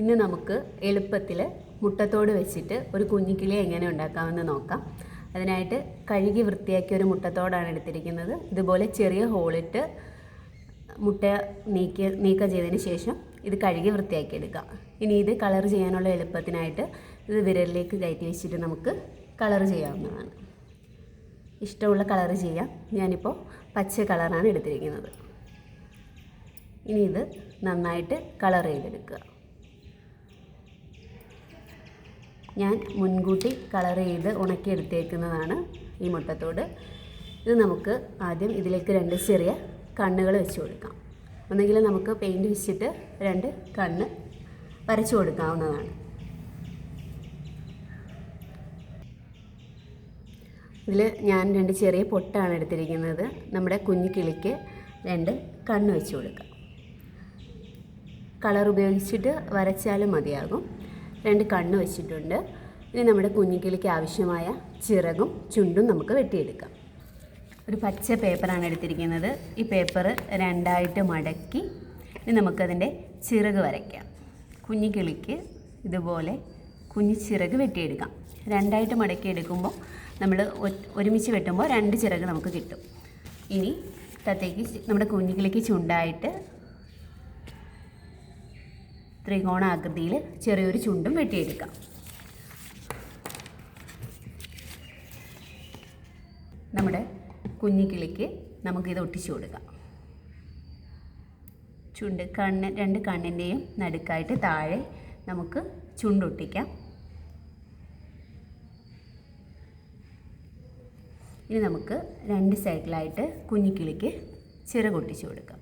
ഇന്ന് നമുക്ക് എളുപ്പത്തിൽ മുട്ടത്തോട് വെച്ചിട്ട് ഒരു കുഞ്ഞിക്കിളി എങ്ങനെ ഉണ്ടാക്കാമെന്ന് നോക്കാം. അതിനായിട്ട് കഴുകി വൃത്തിയാക്കിയ ഒരു മുട്ടത്തോടാണ് എടുത്തിരിക്കുന്നത്. ഇതുപോലെ ചെറിയ ഹോളിട്ട് മുട്ട നീക്കം ചെയ്തതിന് ശേഷം ഇത് കഴുകി വൃത്തിയാക്കി എടുക്കാം. ഇനി ഇത് കളർ ചെയ്യാനുള്ള എളുപ്പത്തിനായിട്ട് ഇത് വിരലിലേക്ക് കയറ്റി വെച്ചിട്ട് നമുക്ക് കളർ ചെയ്യാവുന്നതാണ്. ഇഷ്ടമുള്ള കളർ ചെയ്യാം. ഞാനിപ്പോൾ പച്ച കളറാണ് എടുത്തിരിക്കുന്നത്. ഇനി ഇത് നന്നായിട്ട് കളർ ചെയ്തെടുക്കുക. ഞാൻ മുൻകൂട്ടി കളർ ചെയ്ത് ഉണക്കിയെടുത്തേക്കുന്നതാണ് ഈ മുട്ടത്തോട്. ഇത് നമുക്ക് ആദ്യം ഇതിലേക്ക് 2 ചെറിയ കണ്ണുകൾ വെച്ച് കൊടുക്കാം. ഒന്നെങ്കിൽ നമുക്ക് പെയിൻറ്റ് വെച്ചിട്ട് 2 കണ്ണ് വരച്ചു കൊടുക്കാവുന്നതാണ്. ഇതിൽ ഞാൻ 2 ചെറിയ പൊട്ടാണ് എടുത്തിരിക്കുന്നത്. നമ്മുടെ കുഞ്ഞു കിളിക്ക് 2 കണ്ണ് വെച്ച് കൊടുക്കാം. കളർ ഉപയോഗിച്ചിട്ട് വരച്ചാലും മതിയാകും. 2 കണ്ണ് വെച്ചിട്ടുണ്ട്. ഇനി നമ്മുടെ കുഞ്ഞിക്കിളിക്ക് ആവശ്യമായ ചിറകും ചുണ്ടും നമുക്ക് വെട്ടിയെടുക്കാം. ഒരു പച്ച പേപ്പറാണ് എടുത്തിരിക്കുന്നത്. ഈ പേപ്പർ 2ആയിട്ട് മടക്കി ഇനി നമുക്കതിൻ്റെ ചിറക് വരയ്ക്കാം. കുഞ്ഞിക്കിളിക്ക് ഇതുപോലെ കുഞ്ഞു ചിറക് വെട്ടിയെടുക്കാം. 2ആയിട്ട് മടക്കി എടുക്കുമ്പോൾ നമ്മൾ ഒരുമിച്ച് വെട്ടുമ്പോൾ 2 ചിറക് നമുക്ക് കിട്ടും. ഇനി തത്തേക്ക് നമ്മുടെ കുഞ്ഞിക്കിളിക്ക് ചുണ്ടായിട്ട് ത്രികോണാകൃതിയിൽ ചെറിയൊരു ചുണ്ടും വെട്ടിയെടുക്കാം. നമ്മുടെ കുഞ്ഞിക്കിളിക്ക് നമുക്കിത് ഒട്ടിച്ചു കൊടുക്കാം. ചുണ്ട് 2 കണ്ണിൻ്റെയും നടുക്കായിട്ട് താഴെ നമുക്ക് ചുണ്ടൊട്ടിക്കാം. ഇനി നമുക്ക് 2 സൈഡിലായിട്ട് കുഞ്ഞിക്കിളിക്ക് ചിറകൊട്ടിച്ചു കൊടുക്കാം.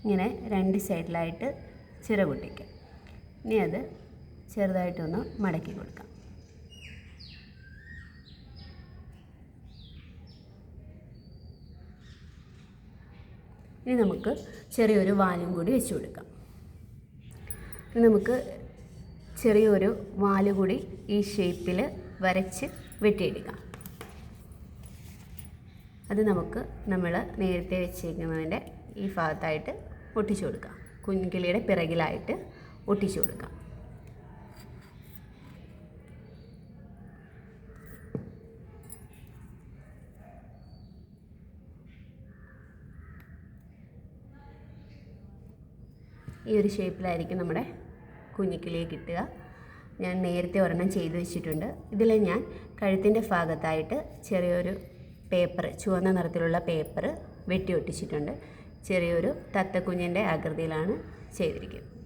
ഇങ്ങനെ 2 സൈഡിലായിട്ട് ചിറകൊട്ടിക്കാം. ഇനി അത് ചെറുതായിട്ടൊന്ന് മടക്കി കൊടുക്കാം. ഇനി നമുക്ക് ചെറിയൊരു വാലും കൂടി വെച്ച് കൊടുക്കാം. ഇനി നമുക്ക് ചെറിയൊരു വാല് കൂടി ഈ ഷേപ്പിൽ വരച്ച് വെട്ടിയെടുക്കാം. അത് നമുക്ക് നമ്മൾ നേരത്തെ വെച്ചേക്കുന്നതിൻ്റെ ഈ ഭാഗത്തായിട്ട് ഒട്ടിച്ചു കൊടുക്കാം. കുഞ്ഞിക്കിളിയുടെ പിറകിലായിട്ട് ഒട്ടിച്ചു കൊടുക്കാം. ഈ ഒരു ഷേപ്പിലായിരിക്കും നമ്മുടെ കുഞ്ഞിക്കിളിയെ കിട്ടുക. ഞാൻ നേരത്തെ ഒരെണ്ണം ചെയ്തു വെച്ചിട്ടുണ്ട്. ഇതിൽ ഞാൻ കഴുത്തിൻ്റെ ഭാഗത്തായിട്ട് ചെറിയൊരു പേപ്പർ, ചുവന്ന നിറത്തിലുള്ള പേപ്പർ വെട്ടി ഒട്ടിച്ചിട്ടുണ്ട്. ചെറിയൊരു തത്തക്കുഞ്ഞിൻ്റെ ആകൃതിയിലാണ് ചെയ്തിരിക്കുന്നത്.